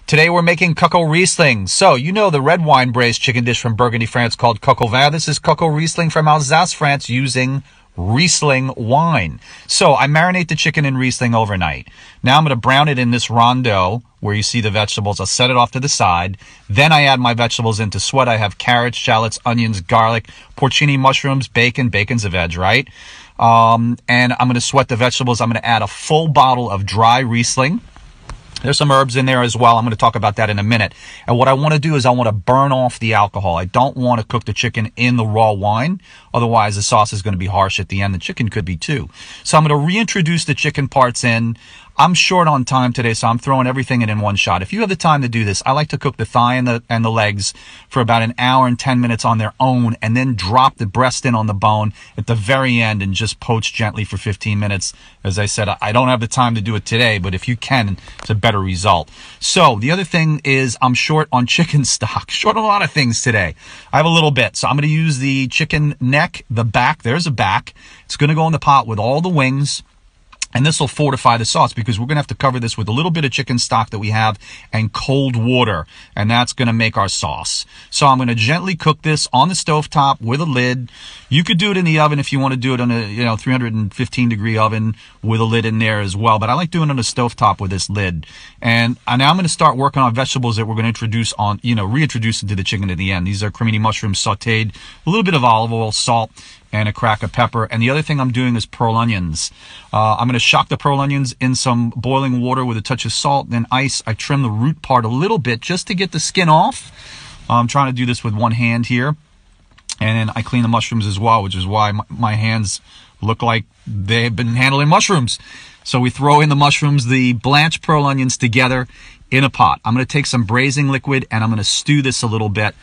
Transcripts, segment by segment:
Today we're making Coq Au Riesling. So, you know the red wine braised chicken dish from Burgundy, France called Coq Au Vin. This is Coq Au Riesling from Alsace, France using Riesling wine. So I marinate the chicken in Riesling overnight. Now I'm going to brown it in this rondeau where you see the vegetables. I'll set it off to the side. Then I add my vegetables into sweat. I have carrots, shallots, onions, garlic, porcini, mushrooms, bacon. Bacon's a veg, right? And I'm going to sweat the vegetables. I'm going to add a full bottle of dry Riesling. There's some herbs in there as well. I'm going to talk about that in a minute. And what I want to do is I want to burn off the alcohol. I don't want to cook the chicken in the raw wine. Otherwise, the sauce is going to be harsh at the end. The chicken could be too. So I'm going to reintroduce the chicken parts in. I'm short on time today, so I'm throwing everything in one shot. If you have the time to do this, I like to cook the thigh and the legs for about an hour and 10 minutes on their own, and then drop the breast in on the bone at the very end and just poach gently for 15 minutes. As I said, I don't have the time to do it today, but if you can, it's a better result. So the other thing is I'm short on chicken stock. Short on a lot of things today. I have a little bit, so I'm going to use the chicken neck, the back. There's a back. It's going to go in the pot with all the wings. And this will fortify the sauce because we're going to have to cover this with a little bit of chicken stock that we have and cold water. And that's going to make our sauce. So I'm going to gently cook this on the stovetop with a lid. You could do it in the oven if you want to do it on a 315 degree oven with a lid in there as well. But I like doing it on the stovetop with this lid. And now I'm going to start working on vegetables that we're going to introduce on, reintroduce into the chicken at the end. These are cremini mushrooms sauteed, a little bit of olive oil, salt, and a crack of pepper. And the other thing I'm doing is pearl onions. I'm going to shock the pearl onions in some boiling water with a touch of salt and ice. I trim the root part a little bit just to get the skin off. I'm trying to do this with one hand here. And then I clean the mushrooms as well, which is why my hands look like they've been handling mushrooms. So we throw in the mushrooms, the blanched pearl onions together in a pot. I'm going to take some braising liquid and I'm going to stew this a little bit.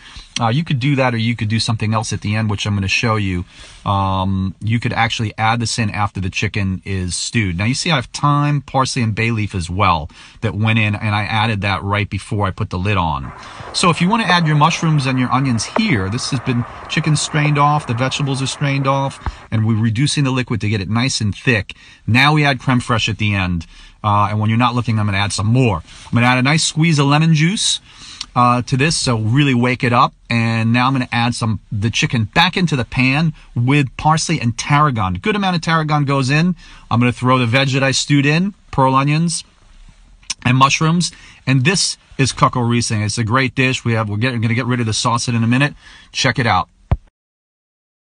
You could do that or you could do something else at the end, which I'm going to show you. You could actually add this in after the chicken is stewed. Now you see I have thyme, parsley, and bay leaf as well that went in, and I added that right before I put the lid on. So if you want to add your mushrooms and your onions here, this has been chicken strained off, the vegetables are strained off, and we're reducing the liquid to get it nice and thick. Now we add creme fraiche at the end. And when you're not looking, I'm going to add some more. I'm going to add a nice squeeze of lemon juice to this, so really wake it up. And now I'm going to add the chicken back into the pan with parsley and tarragon. A good amount of tarragon goes in. I'm going to throw the veg that I stewed in, pearl onions and mushrooms. And this is Coq Au Riesling. It's a great dish. We're going to get rid of the sauce in a minute. Check it out.